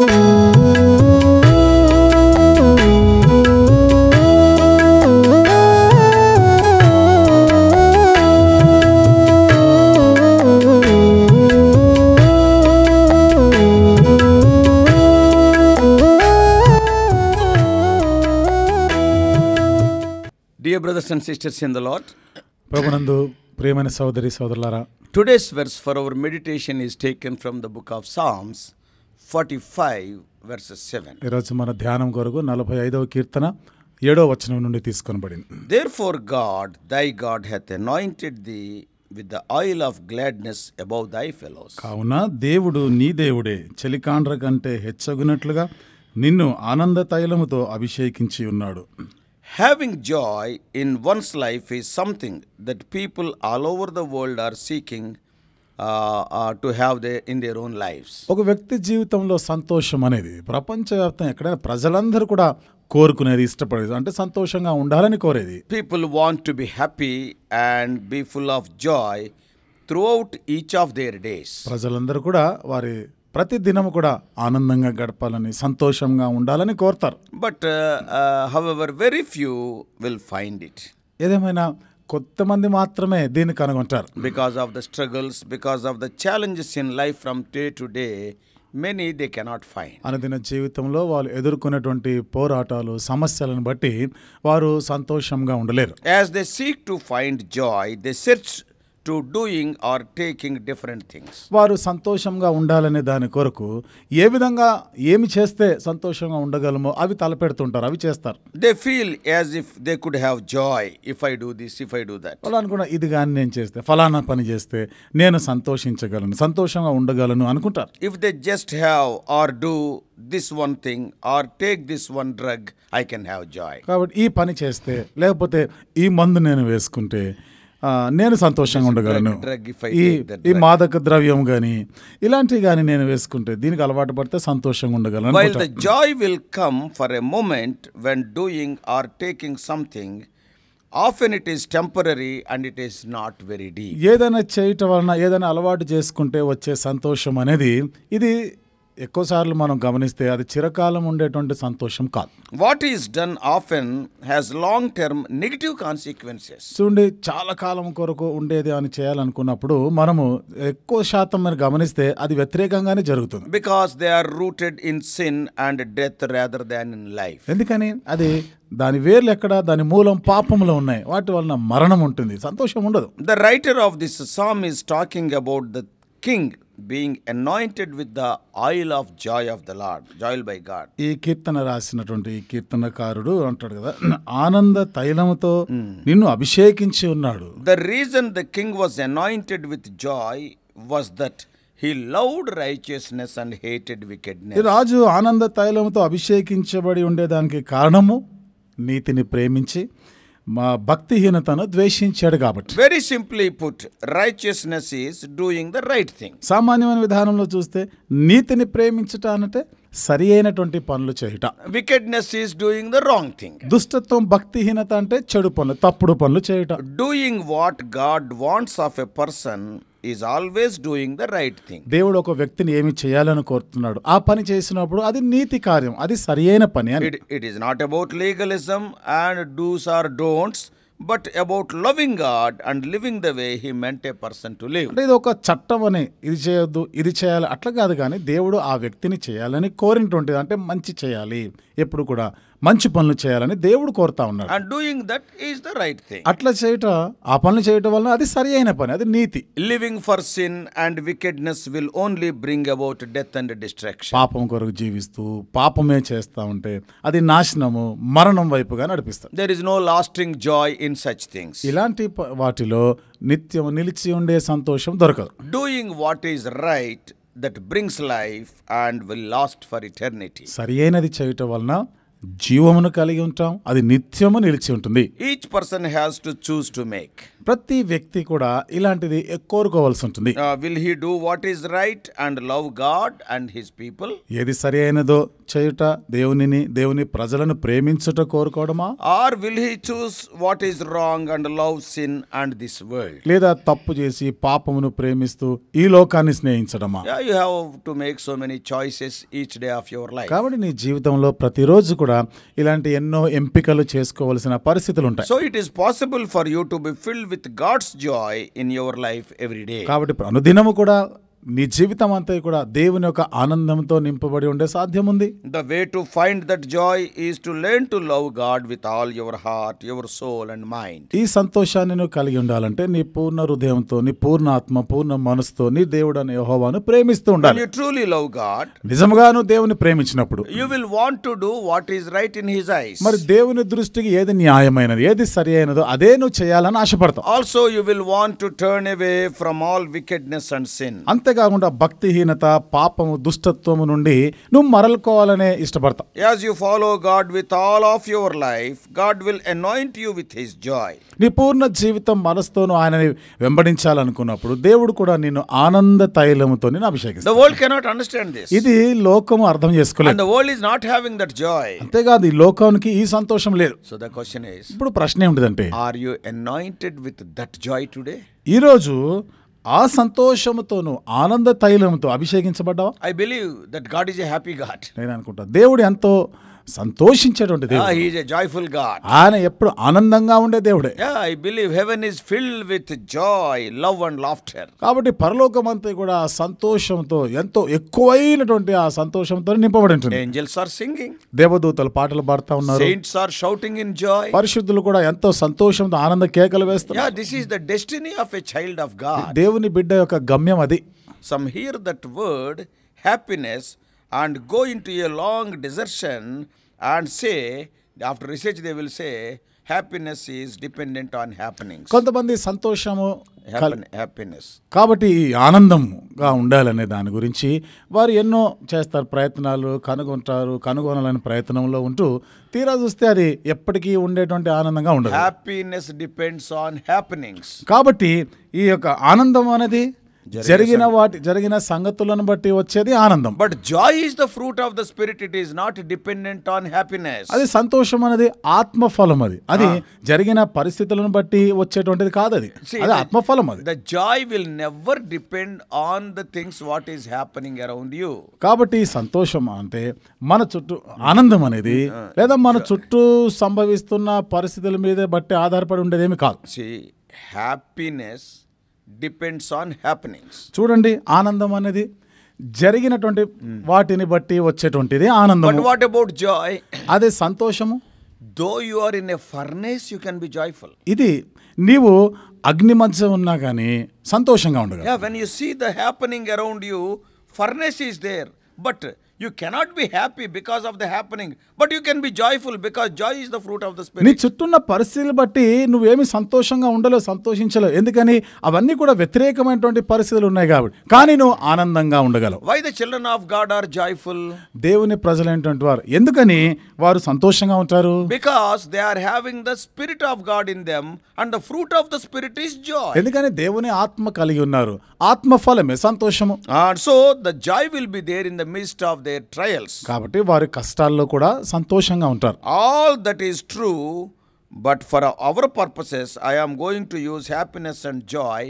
Dear brothers and sisters in the Lord, ప్రభునందు ప్రియమైన సోదరి సోదరులారా, today's verse for our meditation is taken from the book of Psalms 45 verses 7. ఈరోజు మన ధ్యానం కొరకు 45వ కీర్తన 7వ వచనం నుండి తీసుకొనబడింది. Therefore God, thy God, hath anointed thee with the oil of gladness above thy fellows. కావున దేవుడు నీ దేవుడే చెలికాండ్ర కంటే హెచ్చగునట్లుగా నిన్ను ఆనంద తైలముతో అభిషేకించి ఉన్నాడు. Having joy in one's life is something that people all over the world are seeking to have in their own lives. ఒక వ్యక్తి జీవితంలో సంతోషం అనేది ప్రపంచవ్యాప్తంగా ఎక్కడైనా ప్రజలందరూ కూడా కోరుకునేది, ఇష్టపడేది, అంటే సంతోషంగా ఉండాలని కోరేది. People want to be happy and be full of joy throughout each of their days. ప్రజలందరూ కూడా వారి ప్రతి దినము కూడా ఆనందంగా గడపాలని, సంతోషంగా ఉండాలని కోరుతారు. But however, very few will find it. ఏదేమైనా కొంతమంది మాత్రమే దీన్ని కనుగొంటారు. Because of the struggles, because of the challenges in life from day to day, many they cannot find. అనుదిన జీవితంలో వాళ్ళు ఎదుర్కొనేటువంటి పోరాటాలు, సమస్యలను బట్టి వారు సంతోషంగా ఉండలేరు. As they seek to find joy, they search to doing or taking different things. వారు సంతోషంగా ఉండాలనే దాని కొరకు ఏ విధంగా ఏమి చేస్తే సంతోషంగా ఉండగలమో అవి తలపెడుతుంటారు, అవి చేస్తారు. They feel as if they could have joy if I do this, if I do that. వాళ్ళు అనుకున్నా, ఇది కానీ నేను చేస్తే, ఫలానా పని చేస్తే నేను సంతోషించగలను, సంతోషంగా ఉండగలను అనుకుంటారు. If they just have or do this one thing or take this one drug, I can have joy. కాబట్టి ఈ పని చేస్తే, లేకపోతే ఈ మందు నేను వేసుకుంటే నేను సంతోషంగా ఉండగలను, ఈ మాదక ద్రవ్యం కానీ ఇలాంటివి కానీ నేను వేసుకుంటే, దీనికి అలవాటు పడితే సంతోషంగా ఉండగలను. While the joy will come for a moment when doing or taking something, often it is temporary and it is not very deep. ఏదైనా చేయటం వలన, ఏదైనా అలవాటు చేసుకుంటే వచ్చే సంతోషం అనేది ఇది ఎక్కువసార్లు మనం గమనిస్తే అది చిరకాలం ఉండేటువంటి సంతోషం కాదు. What is done often has long term negative consequences. చూడండి, చాలా కాలం కొరకు ఉండేది అని చేయాలనుకున్నప్పుడు మనము ఎక్కువ శాతం మీరు గమనిస్తే అది వ్యతిరేకంగానే జరుగుతుంది. Because they are rooted in sin and death rather than in life. ఎందుకని? అది దాని వేర్లు ఎక్కడ, దాని మూలం పాపంలో ఉన్నాయి, వాటి వలన మరణం ఉంటుంది, సంతోషం ఉండదు. The writer of this psalm is talking about the king being anointed with the oil of joy of the Lord, joy by God. ఈ కీర్తన రాసినటువంటి ఈ కీర్తనకారుడు అంటాడు కదా, ఆనంద తైలముతో నిన్ను అభిషేకించి ఉన్నాడు. The reason the king was anointed with joy was that he loved righteousness and hated wickedness. ఈ రాజు ఆనంద తైలముతో అభిషేకించబడి ఉండేదానికి కారణము నీతిని ప్రేమించి మా భక్తిహీనతను ద్వేషించాడు కాబట్టి. Very simply put, righteousness is doing the right thing. సామాన్యమైన విధానంలో చూస్తే నీతిని ప్రేమించట అంటే సరి అయినటువంటి పనులు చేయుట. Wickedness is doing the wrong thing. దుష్టత్వం, భక్తిహీనత అంటే చెడు పనులు, తప్పుడు పనులు చేయుట. Doing what God wants of a person is always doing the right thing. దేవుడు ఒక వ్యక్తిని ఏమి చేయాలని కోరుతున్నాడు, ఆ పని చేసినప్పుడు అది నీతి కార్యం, అది సరి అయిన పని అని. It is not about legalism and do's or don'ts, but about loving God and living the way he meant a person to live. అంటే ఇది ఒక చట్టం అని, ఇది చేయొద్దు, ఇది చేయాలి అట్లా కాదు, కానీ దేవుడు ఆ వ్యక్తిని చేయాలని కోరినటువంటిది, అంటే మంచి చేయాలి, ఎప్పుడు కూడా మంచి పనులు చేయాలని దేవుడు కోరుతా ఉన్నాడు. And doing that is the right thing. అట్లా చేయట, ఆ పనులు చేయటం వలన అది సరి అయిన పని, అది నీతి. Living for sin and wickedness will only bring about death and destruction. పాపం కొరకు జీవిస్తూ పాపమే చేస్తా ఉంటే అది నాశనము, మరణం వైపుగా నడిపిస్తుంది. There is no lasting joy in such things. ఇలాంటి వాటిలో నిత్యం నిలిచి ఉండే సంతోషం దొరకదు. Doing what is right that brings life and will last for eternity. సరి అయినది చేయటం వలన జీవమును కలిగి ఉంటాం, అది నిత్యము నిలిచి ఉంటుంది. Each person has to choose to make. ప్రతి వ్యక్తి కూడా ఇలాంటిది కోరుకోవాల్సి ఉంటుంది. Will he do what is right and love God and his people? ఏది సరి అయినదో చేయుట, దేవుని ప్రజలను ప్రేమించుట కోరుకోవడమా? Or will he choose what is wrong and love sin and this world? లేదా తప్పు చేసి పాపమును ప్రేమిస్తూ ఈ లోకాన్ని స్నేహించడమా? Yeah, you have to make so many choices each day of your life. కాబట్టి నీ జీవితంలో ప్రతిరోజు కూడా ఇలాంటి ఎన్నో ఎంపికలు చేసుకోవాల్సిన పరిస్థితులు ఉంటాయి. So it is possible for you to be filled with God's joy in your life every day. కాబట్టి అనుదినము కూడా నీ జీవితం అంతా కూడా దేవుని యొక్క ఆనందంతో నింపబడి ఉండే సాధ్యం ఉంది. The way to find that joy is to learn to love God with all your heart, your soul and mind. ఈ సంతోషాన్ని నువ్వు కలిగి ఉండాలంటే నీ పూర్ణ హృదయంతో, నీ పూర్ణ ఆత్మ, పూర్ణ మనసుతో నీ దేవుడైన యెహోవాను ప్రేమిస్తూ ఉండాలి. When you truly love God, నిజంగా నువ్వు దేవుని ప్రేమించినప్పుడు you will want to do what is right in his eyes. మరి దేవుని దృష్టికి ఏది న్యాయమైనది, ఏది సరి అయినదో అదే నువ్వు చేయాలని ఆశపడతావు. Also you will want to turn away from all wickedness and sin. అంతేకాకుండా భక్తిహీనత, పాపము, దుష్టత్వము నుండి నువ్వు మరలుకోవాలనే ఇష్టపడతావు. As you follow God with all of your life, God will anoint you with his joy. నీ పూర్ణ జీవితం మనసుతోను ఆయనని వెంబడించాలనుకున్నప్పుడు దేవుడు కూడా నిన్ను ఆనంద తైలముతో నిన్ను అభిషేకిస్తాడు. The world cannot understand this. ఇది లోకము అర్థం చేసుకోలేదు. And the world is not having that joy. అంతేకాదు ఈ లోకానికి ఈ సంతోషం లేదు. So the question is, ఇప్పుడు ప్రశ్న ఏమిటంటే, are you anointed with that joy today? ఈరోజు ఆ సంతోషముతోను ఆనంద తైలముతో అభిషేకించబడ్డావా? I believe that God is a happy God. నేను అనుకుంటా దేవుడు ఎంతో సంతోషించేటువంటి దేవుడు. He is a joyful God. ఆయన ఎప్పుడు ఆనందంగా ఉండే దేవుడే. Yeah, I believe heaven is filled with joy, love and laughter. కాబట్టి పరలోకం అంతా కూడా సంతోషంతో, ఎంతో ఎక్కువైనటువంటి ఆ సంతోషంతో నింపబడి ఉంటుంది. Angels are singing. దేవదూతలు పాటలు పాడుతూ ఉన్నారు. Saints are shouting in joy. పరిశుద్ధులు కూడా ఎంతో సంతోషంతో ఆనంద కేకలు వేస్తారు. Yeah, this is the destiny of a child of God. దేవుని బిడ్డ యొక్క గమ్యం అది. Some hear that word happiness and go into a long desertion and say, after research they will say, happiness is dependent on happenings. కొంతమంది సంతోషము happiness. కాబట్టి ఈ ఆనందంగా ఉండాలనే దాని గురించి వారు ఎన్నో చేస్తారు, ప్రయత్నాలు కనుగొనాలనే ప్రయత్నంలో ఉంటూ తీరా చూస్తే అది ఎప్పటికీ ఉండేటువంటి ఆనందంగా ఉండదు. Happiness depends on happenings. కాబట్టి ఈ యొక్క ఆనందం అనేది జరిగిన సంగతులను బట్టి వచ్చేది ఆనందం. But joy is the fruit of the spirit. It is not dependent on happiness. అది సంతోషం అనేది ఆత్మఫలం. అది జరిగిన పరిస్థితులను బట్టి వచ్చేటువంటిది కాదు. అది ఆత్మఫలం. అది the joy will never depend on the things what is happening around you. కాబట్టి సంతోషం అంటే మన చుట్టూ ఆనందం అనేది లేదా మన చుట్టూ సంభవిస్తున్న పరిస్థితుల మీద బట్టి ఆధారపడి ఉండేదేమి కాదు. See, happiness depends on happenings. చూడండి, ఆనందం అనేది జరిగినటువంటి వాటిని బట్టి వచ్చేటువంటిది ఆనందం. But what about joy? అదే సంతోషము. Though you are in a furnace, you can be joyful. ఇది నీవు అగ్ని మధ్య ఉన్నా కానీ సంతోషంగా ఉండగలవు. Yeah, when you see the happening around you, furnace is there, but you cannot be happy because of the happening, but you can be joyful because joy is the fruit of the spirit. నీ చుట్టూన్న పరిస్థితులు బట్టి నువ్వేమి సంతోషంగా ఉండలేవు, సంతోషించలేవు. ఎందుకని అవన్నీ కూడా వ్యతిరేకమైనటువంటి పరిస్థితులు ఉన్నాయి కాబట్టి. కానీ నువ్వు ఆనందంగా ఉండగలవు. Why the children of God are joyful? దేవుని ప్రజలైనటువంటి వారు ఎందుకని వారు సంతోషంగా ఉంటారు? Because they are having the spirit of God in them and the fruit of the spirit is joy. ఎందుకని దేవుని ఆత్మ కలిగి ఉన్నారు. ఆత్మ ఫలమే సంతోషము. And so the joy will be there in the midst of their trials. కాబట్టి వారి కష్టాల్లో కూడా సంతోషంగా ఉంటారు. All that is true, but for our purposes I am going to use happiness and joy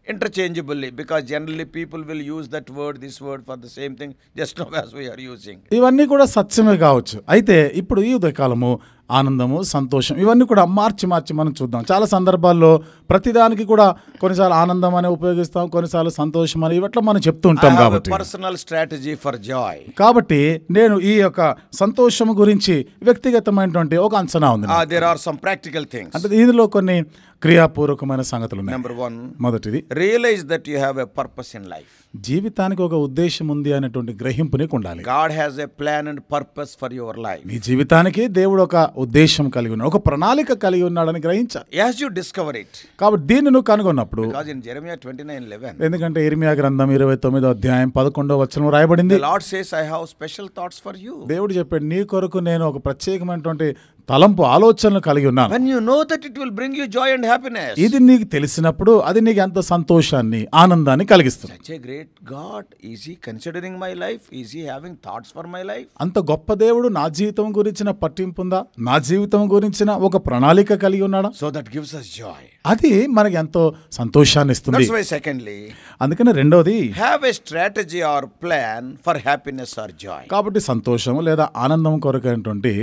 interchangeably, because generally people will use this word for the same thing just now as we are using. ఇవన్నీ కూడా సత్యమే కావచ్చు. అయితే ఇప్పుడు ఈ ఉదయకాలము ఆనందము, సంతోషం ఇవన్నీ కూడా మార్చి మనం చూద్దాం. చాలా సందర్భాల్లో ప్రతిదానికి కూడా కొన్నిసార్లు ఆనందం అని ఉపయోగిస్తాం, కొన్నిసార్లు సంతోషం అని ఇవట్లా మనం చెప్తూ ఉంటాం. కాబట్టి పర్సనల్ స్ట్రాటజీ ఫర్ జాయ్. కాబట్టి నేను ఈ యొక్క సంతోషం గురించి వ్యక్తిగతమైనటువంటి ఒక అంచనా ఉంది. There are some practical things. అంటే ఇందులో కొన్ని క్రియాపూర్వకమైన సంగతులు ఉన్నాయి. నెంబర్ 1, మొదటిది, realise that you have a purpose in life. జీవితానికి ఒక ఉద్దేశం ఉంది అనేటువంటి గ్రహింపు నీకు ఉండాలి. God has a plan and purpose for your life. నీ జీవితానికి దేవుడు ఒక ఉద్దేశం కలిగి ఉన్నాడు, ఒక ప్రణాళిక కలిగి ఉన్నాడని గ్రహించాలి. యాస్ యు డిస్కవర్ ఇట్, కాబట్టి దీన్ని నువ్వు కనుగొన్నప్పుడు, బికాజ్ ఇన్ జెరెమియా 29:11, ఎందుకంటే ఇర్మియా గ్రంథం 29వ అధ్యాయం 11వ వచనం రాయబడింది. The Lord says, I have special thoughts for you. దేవుడు చెప్పాడు, నీ కొరకు నేను ఒక ప్రత్యేకమైనటువంటి తలంపు ఆలోచనలు కలిగి ఉన్నాను. When you know that it will bring you joy and happiness. ఇది నీకు తెలిసినప్పుడు అది నీకు ఎంత సంతోషాన్ని ఆనందాన్ని కలిగిస్తుంది. Such a great God, is he considering my life? Is he having thoughts for my life? అంత గొప్ప దేవుడు నా జీవితం గురించిన పట్టింపు ఉందా, నా జీవితం గురించిన ఒక ప్రణాళిక కలిగి ఉన్నాడా? So that gives us joy. అది మనకి ఎంతో సంతోషాన్ని ఇస్తుంది. That's why secondly, అందుకని రెండోది, have a strategy or plan for happiness or joy. కాబట్టి సంతోషం లేదా ఆనందం కొరకైనటువంటి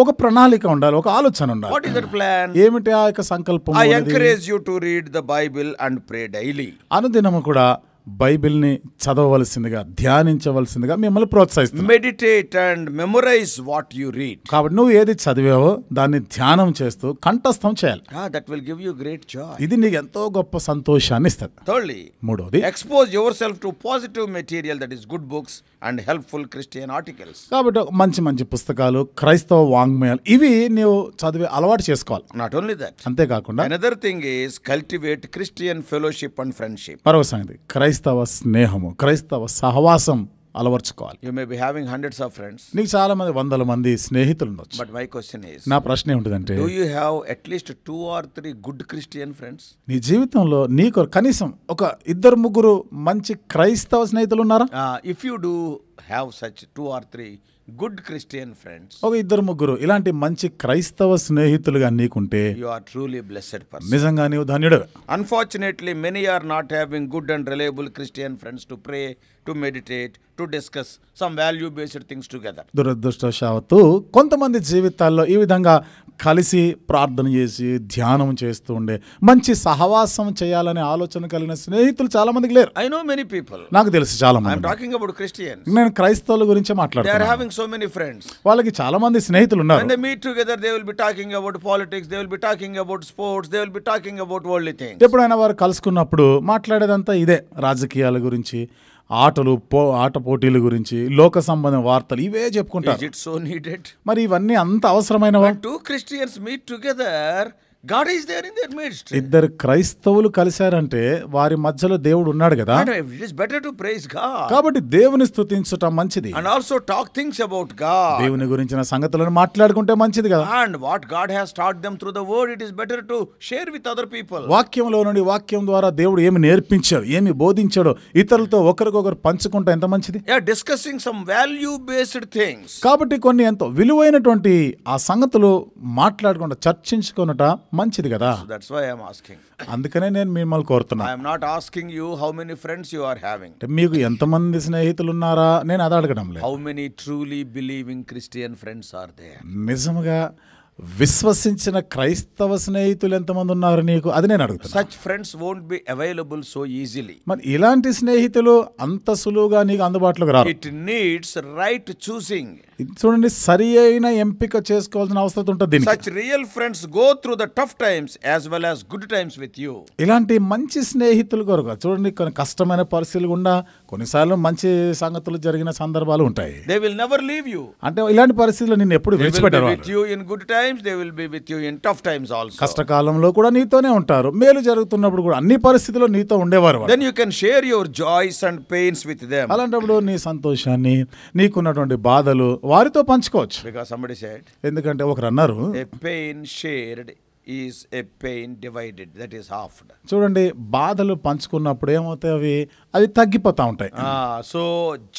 ఒక ప్రణాళిక ఉండాలి, ఒక ఆలోచన ఉండాలి. What is that plan? ఏమిటి ఆ యొక్క సంకల్పం? I encourage you to read the Bible and pray daily. అనుదినము కూడా బైబిల్ని చదవవలసిందిగా, ధ్యానించవలసిందిగా మిమ్మల్ని ప్రోత్సహిస్తుంది. Meditate and memorize what you read. కాబట్టి నువ్వు ఏది చదివావో దాన్ని ధ్యానం చేస్తూ కంఠస్థం చేయాలి. That will give you great joy. ఇది నీకు ఎంతో గొప్ప సంతోషాన్ని ఇస్తుంది. Thirdly, మూడోది, expose yourself to positive material, that is good books and helpful Christian articles. కాబట్టి మంచి మంచి పుస్తకాలు, క్రైస్తవ వాంగ్మయాలు ఇవి నీవు చదివే అలవాటు చేసుకోవాలి. Not only that, అంతేకాకుండా another thing is cultivate Christian fellowship and friendship. మరో సంగతి, క్రైస్తవ స్నేహము, క్రైస్తవ సహవాసం అలవర్చుకోవాలి. You may be having hundreds of friends. నీకు చాలా మంది, వందల మంది స్నేహితులు ఉండొచ్చు. But my question is, నా ప్రశ్న ఏమిటంటే, do you have at least 2 or 3 good Christian friends? నీ జీవితంలో నీకు కనీసం ఒక 2-3 మంచి క్రైస్తవ స్నేహితులు ఉన్నారా? If you do have such 2 or 3 good Christian friends, ఒక 2-3 ఇలాంటి మంచి క్రైస్తవ స్నేహితులుగా నీకుంటే you are truly blessed person. నిజంగా నీవు ధన్యుడు. Unfortunately, many are not having good and reliable Christian friends to pray, to meditate, to discuss some value-based things together. దురదృష్టవశాత్తు కొంతమంది జీవితాల్లో ఈ విధంగా కలిసి ప్రార్థన చేసి ధ్యానం చేస్తూ ఉండే మంచి సహవాసం చేయాలనే ఆలోచన కలిగిన స్నేహితులు చాలా మందికి లేరు. I know many people. నాకు తెలుసు చాలా I am మంది. talking about Christians. నేను క్రైస్తవుల గురించి They are మాట్లాడుతున్నాను. having so many friends. వాళ్ళకి చాలా మంది స్నేహితులు ఉన్నారు. When they meet together, they will be talking about politics, they will be talking about sports, they will be talking about worldly things. ఎప్పుడైనా వారు కలుసుకున్నప్పుడు మాట్లాడేదంతా ఇదే, రాజకీయాల గురించి, ఆట పోటీల గురించి, లోక సంబంధ వార్తలు ఇవే చెప్పుకుంటారు. Is it so needed? మరి ఇవన్నీ అంత అవసరమైనవా? When 2 Christians meet together, God is there in their midst. 2 క్రైస్తవులు కలిశారంటే వారి మధ్యలో దేవుడు ఉన్నాడు కదా. And it is better to praise God. కాబట్టి దేవుని స్తుతించటం మంచిది. And also talk things about God. దేవుని గురించిన సంగతులను మాట్లాడుకుంటే మంచిది కదా. And what God has taught them through the word, it is better to share with other people. వాక్యంలో నుండి, వాక్యం ద్వారా దేవుడు ఏమి నేర్పించాడు, ఏమి బోధించాడో ఇతరులతో ఒకరికొకరు పంచుకుంటే ఎంత మంచిది. Yeah, discussing some value based things. కాబట్టి కొన్ని ఎంతో విలువైనటువంటి ఆ సంగతులు మాట్లాడకుండా చర్చించుకొనుట మంచిది కదా. So that's why I am asking. అందుకనే నేను మిమ్మల్ని కోరుతున్నా. I am not asking you how many friends you are having. మీకు ఎంతమంది స్నేహితులు ఉన్నారా నేను అది అడగడం లేదు. How many truly believing Christian friends are there? నిజంగా విశ్వసించిన క్రైస్తవ స్నేహితులు ఎంతమంది ఉన్నారు నీకు, అది నేను అడుగుతాను. Such friends won't be available so easily. మరి ఇలాంటి స్నేహితులు అంత సులువుగా నీకు అందుబాటులోకి రారు. It needs right choosing. చూడండి, సరి అయిన ఎంపిక చేసుకోవాల్సిన అవసరం ఉంటుంది దీనికి. Such real friends go through the tough times as well as good times with you. ఇలాంటి మంచి స్నేహితులు కొరకు చూడండి, కొన్ని కష్టమైన పరిస్థితులు గుండా కొన్నిసార్లు మంచి సంగతులు జరిగిన సందర్భాలు ఉంటాయి. They will never leave you. అంటే ఇలాంటి పరిస్థితుల్లో నిన్ను ఎప్పుడు విడిచిపెట్టరు. They will be with you in good times, they will be with you in tough times also. కష్టకాలంలో కూడా నీతోనే ఉంటారు, మేలు జరుగుతున్నప్పుడు కూడా అన్ని పరిస్థితుల్లో నీతో ఉండేవారు. Then you can share your joys and pains with them. అలాంటప్పుడు నీ సంతోషాన్ని, నీకున్నటువంటి బాధలు వారితో పంచుకోవచ్చు. Because somebody said, ఎందుకంటే ఒకరు అన్నారు, a pain shared is a pain divided, that is halved. చూడండి, బాధలు పంచుకున్నప్పుడు ఏమవుతాయి, అవి తగ్గిపోతా ఉంటాయి. So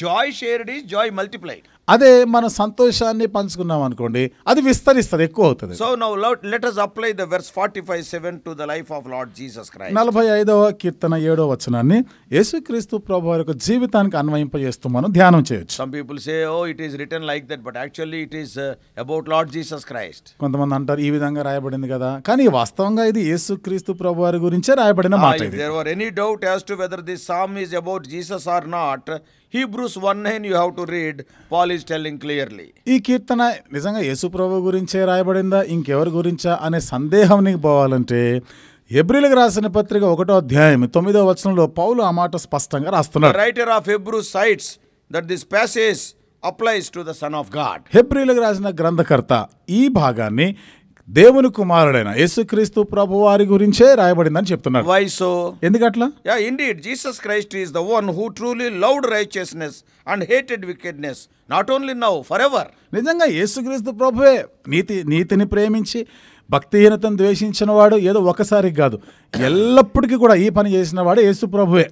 joy shared is joy multiplied. అదే మన సంతోషాన్ని పంచుకున్నాం అనుకోండి, అది విస్తరిస్తుంది, ఎక్కువ అవుతుంది. So now let us apply the verse 45:7 to the life of Lord Jesus Christ. 45వ కీర్తన 7వ వచనాన్ని యేసుక్రీస్తు ప్రభువు యొక్క జీవితానికి అన్వయింపజేస్తూ మనం ధ్యానం చేయొచ్చు. Some people say, oh, it is written like that, but actually it is about Lord Jesus Christ. కొంతమంది అంటారు ఈ విధంగా రాయబడింది కదా, కానీ వాస్తవంగా ఇది యేసుక్రీస్తు ప్రభువారి గురించే రాయబడిన మాట. If there were any doubt as to whether this psalm is about Jesus or not, Hebrews 1:9 you have to read. Paul is telling clearly. ఈ కీర్తన నిజంగా యేసు ప్రభు గురించే రాయబడిందా, ఇంకెవరి గురించా అనే సందేహం నీకు పోవాలంటే హెబ్రీయులకు రాసిన పత్రిక 1వ అధ్యాయం 9వ వచనంలో పౌలు ఆ మాట స్పష్టంగా రాస్తున్నాడు. The writer of Hebrews cites that this passage applies to the Son of God. హెబ్రీయులకు రాసిన గ్రంథకర్త ఈ భాగాన్ని దేవుని కుమారుడైన యేసుక్రీస్తు ప్రభువారి గురించే రాయబడిందని చెప్తున్నాడు. Why so? ఎందుకట్లా? Yeah, indeed, Jesus Christ is the one who truly loved righteousness and hated wickedness, not only now, forever. నిజంగా యేసుక్రీస్తు ప్రభువే నీతిని ప్రేమించి భక్తిహీనతను ద్వేషించిన వాడు ఏదో ఒకసారి కాదు, ఎల్లప్పటికీ కూడా ఈ పని చేసిన వాడు యేసు ప్రభువే.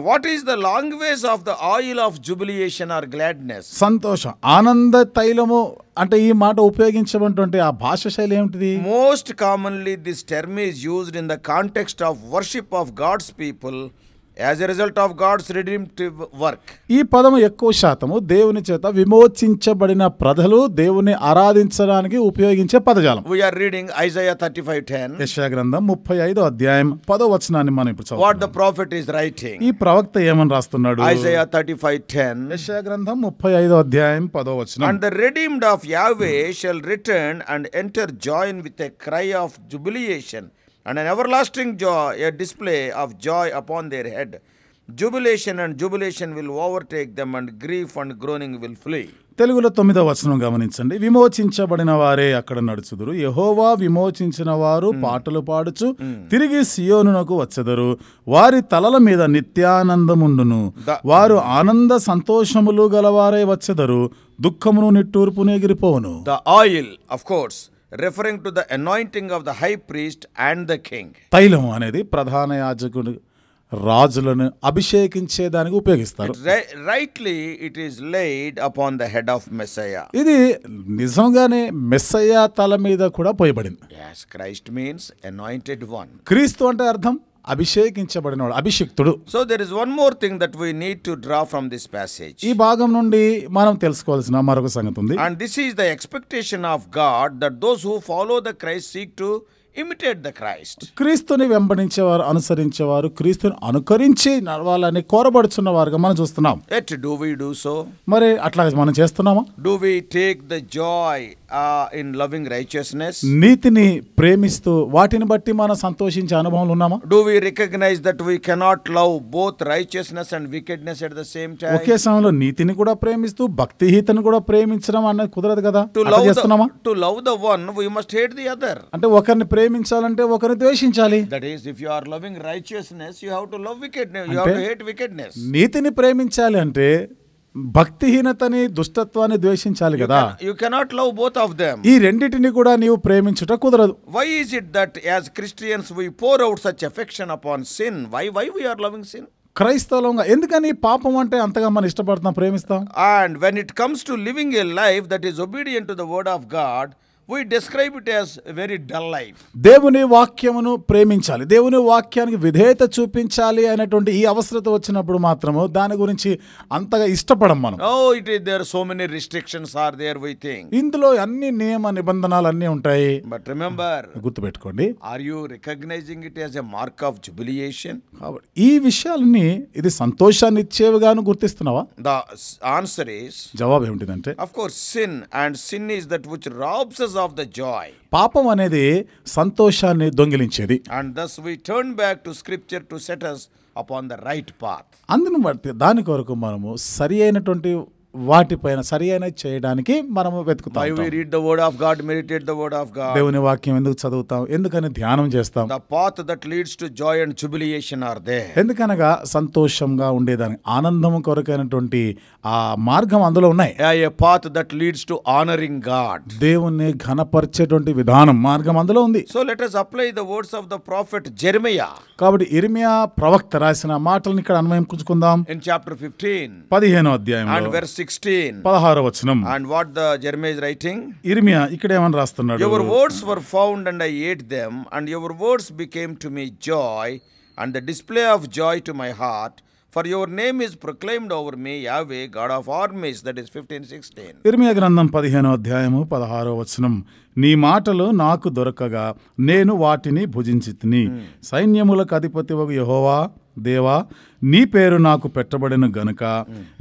What is the language of the oil of jubilation or gladness? సంతోషం, ఆనంద తైలము అంటే ఈ మాట ఉపయోగించబడినటువంటి ఆ భాష శైలి ఏమిటిది? Most commonly this term is used in the context of worship of God's people as a result of God's redemptive work. ఈ పదము ఎక్కువ శాతము దేవుని చేత విమోచించబడిన ప్రజలు దేవుని ఆరాధించడానికి ఉపయోగించే పదజాలం. We are reading Isaiah 35:10. యెషయా గ్రంథం 35వ అధ్యాయం 10వ వచనాన్ని మనం ఇప్పుడు చదువుదాం. What the prophet is writing? ఈ ప్రవక్త ఏమని రాస్తున్నాడు? Isaiah 35:10. యెషయా గ్రంథం 35వ అధ్యాయం 10వ వచనం. And the redeemed of Yahweh shall return and enter join with a cry of jubilation and an everlasting joy, a display of joy upon their head. Jubilation and jubilation will overtake them, and grief and groaning will flee. తెలుగులో 9వ వచనం గమనించండి. విమోచించబడిన వారే అక్కడ నడుచుదురు, యెహోవా విమోచించిన వారు పాటలు పాడుచు తిరిగి సియోనునకు వచ్చెదరు, వారి తలల మీద నిత్యానందముండును, వారు ఆనంద సంతోషములు గలవారై వచ్చెదరు, దుఃఖమును నిట్టూర్పును ఎగిరిపోవును. The oil, of course, referring to the anointing of the high priest and the king. తైలము అనేది ప్రధాన యాజకుడు రాజులను అభిషేకించేదానికి ఉపయోగిస్తారు. Rightly it is laid upon the head of Messiah. ఇది నిజంగానే మెస్సయ్య తల మీద కూడా పోయబడింది. Yes, Christ means anointed one. క్రీస్తు అంటే అర్థం అభిషేకించబడినవాడు, అభిషిక్తుడు. So there is one more thing that we need to draw from this passage. ఈ భాగం నుండి మనం తెలుసుకోవాల్సిన మరొక సంగతి ఉంది. And this is the expectation of God, that those who follow the Christ seek to imitate the Christ. క్రీస్తుని వెంబడించేవారు, అనుసరించేవారు క్రీస్తుని అనుకరించి నడవాలని కోరబడుచున్న వారుగా మనం చూస్తున్నాం. Yet do we do so? మరి అట్లా మనం చేస్తున్నామా? Do we take the joy in loving righteousness? నీతిని ప్రేమిస్తూ వాటిని బట్టి మనం సంతోషించే అనుభవాలు ఉన్నామా? Do we recognize that we cannot love both righteousness and wickedness at the same time? ఒకే సమయంలో నీతిని కూడా ప్రేమిస్తూ భక్తిహీనతను కూడా ప్రేమించడం అనేది కుదరదు కదా. To love the one, we must hate the other. అంటే ఒకరిని ప్రేమించాలంటే ఒకరిని ద్వేషించాలి. That is, if you are loving righteousness, you have to love wickedness. You have to hate wickedness. నీతిని ప్రేమించాలి అంటే భక్తిహీనతని, దుష్టత్వాన్ని ద్వేషించాలి కదా. You cannot love both of them. ఈ రెండిటిని కూడా నీవు ప్రేమించుట కుదరదు. Why is it that as Christians we pour out such affection upon sin? Why we are loving sin? క్రైస్తవంగా ఎందుకని పాపం అంటే అంతగా మనం ఇష్టపడతాం, ప్రేమిస్తాం? And when it comes to living a life that is obedient to the word of God, we describe it as a very dull life. దేవుని వాక్యమును ప్రేమించాలి, దేవుని వాక్యానికి విధేయత చూపించాలి అనేటువంటి ఈ అవసరత వచ్చినప్పుడు మాత్రము దాని గురించి అంతగా ఇష్టపడం మనం. Oh, there are so many restrictions are there, we think. ఇందులో అన్ని నియమ నిబంధనలు అన్నీ ఉంటాయి. But remember, గుర్తుపెట్టుకోండి, are you recognizing it as a mark of jubilation? ఈ విషయాలని ఇది సంతోషాన్ని ఇచ్చేవిగాను గుర్తిస్తున్నావా? The answer is, జవాబు ఏమిటిదంటే, of course, sin is that which robs us of the joy. పాపం అనేది సంతోషాన్ని దొంగిలించేది. And thus we turn back to scripture to set us upon the right path. అందును బట్టి దాని కొరకు మనము సరి అయినటువంటి వాటిపైన సరి అయినది చేయడానికి మనము వెతుకుతాం. Why we read the word of God, meditate the word of God. దేవుని వాక్యం ఎందుకు చదువుతాం, ఎందుకని ధ్యానం చేస్తాం? The path that leads to joy and jubilation are there. ఎందుకనగా సంతోషంగా ఉండేదానికి ఆనందం కొరకైనటువంటి ఆ మార్గం అందులో ఉన్నాయి. A path that leads to honoring God. దేవుణ్ణి ఘనపరిచేటువంటి విధానం, మార్గం అందులో ఉంది. So let us apply the words of the prophet Jeremiah. కాబట్టి ఇర్మియా ప్రవక్త రాసిన మాటలను ఇక్కడ అన్వయించుకుందాం. In chapter 15 15వ అధ్యాయంలో and verse 16. 16వ వచనం. And what the Jeremiah is writing? ఇర్మియా ఇక్కడ ఏమని రాస్తున్నాడు? Your words were found and I ate them, and your words became to me joy and the display of joy to my heart. For your name is proclaimed over me, Yahweh, God of armies. That is 15:16. ఇర్మియా గ్రంథం 15వ అధ్యాయము 16వ వచనం. నీ మాటలు నాకు దొరకగా నేను వాటిని భుజించితిని. సైన్యములకు అధిపతివగు యెహోవా దేవా, నీ పేరు నాకు పెట్టబడిన గనుక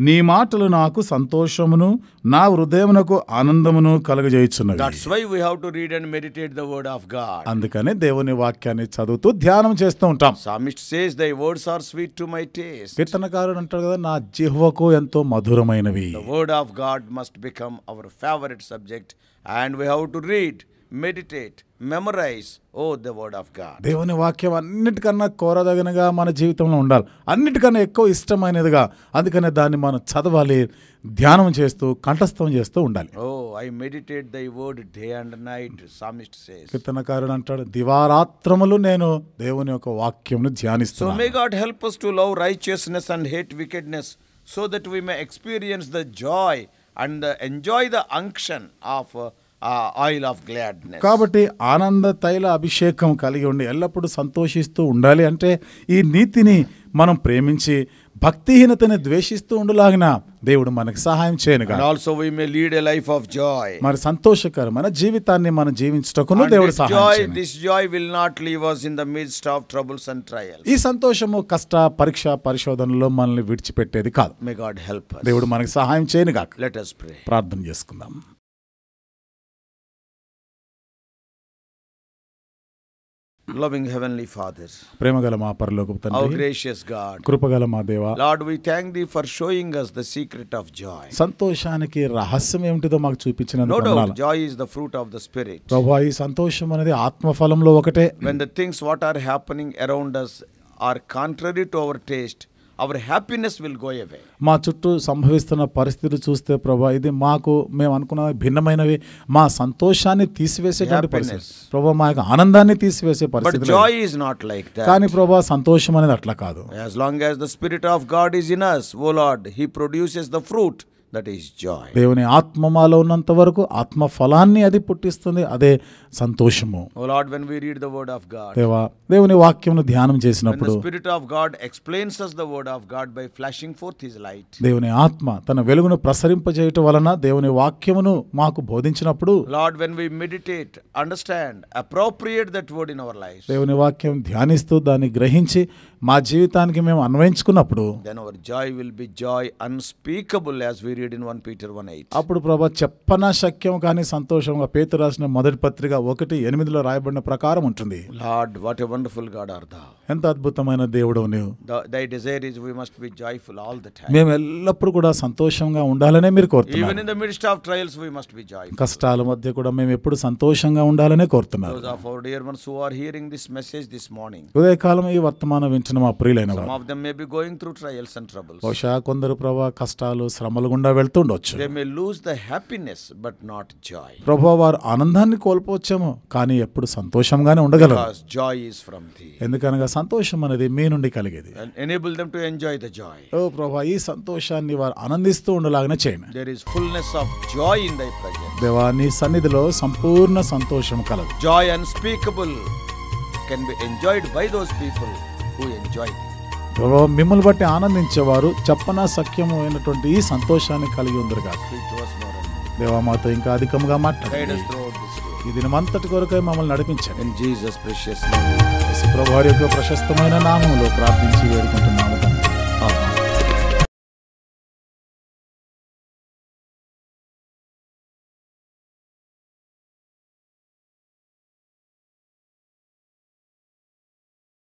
నీ మాటలు నాకు సంతోషమును నా హృదయమునకు ఆనందమును కలుగజేయుచున్నవి. That's why we have to read and meditate the word of God. అందుకనే దేవుని వాక్యాన్ని చదువుతూ ధ్యానం చేస్తూ ఉంటాం. Psalmist says, thy words are sweet to my taste. కీర్తనకారుడు అంటాడు కదా, నా జిహ్వకు ఎంతో మధురమైనవి. The word of God must become our favorite subject, and we have to read, meditate, memorize, oh, the word of God. దేవుని వాక్యం అన్నిటికన్నా కోరదగినగా మన జీవితంలో ఉండాలి, అన్నిటికన్నా ఎక్కువ ఇష్టమైనదిగా. అందుకనే దాన్ని మనం చదవాలి, ధ్యానం చేస్తూ కంఠస్థం చేస్తూ ఉండాలి. Oh, I meditate thy word day and night, psalmist says. కీర్తనకారుడు అంటాడు, దివారాత్రములు నేను దేవుని యొక్క వాక్యమును So ధ్యానిస్తున్నాను. may God help us to love righteousness and hate wickedness, so that we may experience the joy and enjoy the unction of oil of gladness. కాబట్టి ఆనంద తైల అభిషేకం కలిగి ఉండి ఎల్లప్పుడూ సంతోషిస్తూ ఉండాలి. అంటే ఈ నీతిని మనం ప్రేమించి భక్తిహీనతని ద్వేషిస్తూ ఉండలాగిన దేవుడు మనకు సహాయం చేయనుగా. And also we may lead a life of joy. మరి సంతోషకరమైన జీవితాన్ని మనం జీవించటకును And దేవుడు సహాయం చేయను. this joy will not leave us in the midst of troubles and trials. ఈ సంతోషము కష్ట పరీక్ష పరిశోధనలో మనల్ని విడిచిపెట్టేది కాదు. May God help us. దేవుడు మనకు సహాయం చేయనుగా. Let us pray. ప్రార్థన చేసుకుందాం. Loving Heavenly Father, ప్రేమగల మా పరలోకపు our తండ్రి, gracious God, కృపగల మా దేవా, Lord, we thank thee for showing us the secret of joy. సంతోషానికి రహస్యం ఏమిటిదో మాకు No చూపించినందుకు doubt, వందనాలు. joy is the fruit of the Spirit. ప్రభువా, ఈ సంతోషం అనేది ఆత్మఫలంలో ఒకటే. When the things what are happening around us are contrary to our taste, our happiness will go away. మా చుట్టూ సంభవిస్తున్న పరిస్థితులు చూస్తే ప్రభా, ఇది మేము అనుకున్న భిన్నమైనవి, మా సంతోషాన్ని తీసివేసేటువంటి పరిస్థితి ప్రభా, మా యొక్క ఆనందాన్ని తీసివేసే But పరిస్థితి. joy is not like that. కానీ ప్రభా, సంతోషం అనేది అట్లా కాదు. As long as the Spirit of God is in us, O Lord, He produces the fruit, that is joy. దేవుని ఆత్మ మాలో ఉన్నంత వరకు ఆత్మ ఫలాన్ని అది పుట్టిస్తుంది, అదే సంతోషము. O Lord, when we read the word of God, దేవా, దేవుని వాక్యమును ధ్యానం when చేసినప్పుడు the Spirit of God explains us the word of God by flashing forth His light, దేవుని ఆత్మ తన వెలుగును ప్రసరింపజేయటం వలన దేవుని వాక్యమును మాకు బోధించినప్పుడు, Lord, when we meditate, understand, appropriate that word in our lives, దేవుని వాక్యం ధ్యానిస్తూ దాన్ని గ్రహించి మా జీవితానికి మేము అన్వయించుకున్నప్పుడు, then our joy will be joy unspeakable, as we read in 1 Peter 1:8. అప్పుడు ప్రభా, చెప్పనా శక్యం కానీ సంతోషంగా పేతురు రాసిన మొదటి పత్రిక 1:8 రాయబడిన ప్రకారం ఉంటుంది. Lord, what a wonderful God art thou. ఎంత అద్భుతమైన దేవుడు నీవు. Thy desire is we must be joyful all the time. మేము ఎల్లప్పుడూ కూడా సంతోషంగా ఉండాలనే మీరు కోరుతున్నారు. Even in the midst of trials, we must be joyful. కష్టాల మధ్య కూడా మేము ఎప్పుడు సంతోషంగా ఉండాలనే కోరుతున్నారు. Those of our dear ones who are hearing this message this morning, ఉదయకాలం ఈ వర్తమానం వింటున్న మా ప్రియులైన some వారు, of them may be going through trials and troubles. బహుశా కొందరు ప్రభా కష్టాలు శ్రమలు గుండా వెళ్తుండొచ్చు. They may lose the happiness but not joy. ప్రభా, వారు ఆనందాన్ని కోల్పోవచ్చేమో కానీ ఎప్పుడు సంతోషంగానే ఉండగలరు. Because joy is from thee. ఎందుకనగా సంతోషం అనేది మీ నుండి కలిగేది. And enable them to enjoy the joy. ఓ ప్రభా, ఈ సంతోషాన్ని వారు ఆనందిస్తూ ఉండలాగానే చేయండి. There is fullness of joy in thy presence. దేవా, నీ సన్నిధిలో సంపూర్ణ సంతోషం కలదు. Joy unspeakable can be enjoyed by those people who enjoy thee. ప్రభా, మిమ్మల్ని బట్టి ఆనందించేవారు చెప్పనా సఖ్యము అయినటువంటి ఈ సంతోషాన్ని కలిగి ఉందరు కాదు. Speak to us more and more. దేవా, మాతో ఇంకా అధికంగా Guide మాట్లాడండి. us throughout this day. ఈ దినమంతటి కొరకై మమ్మల్ని నడిపించండి. In Jesus' precious name. యేసు ప్రభువారి యొక్క ప్రశస్తమైన నామములో ప్రార్థించి వేడుకుంటున్నాము.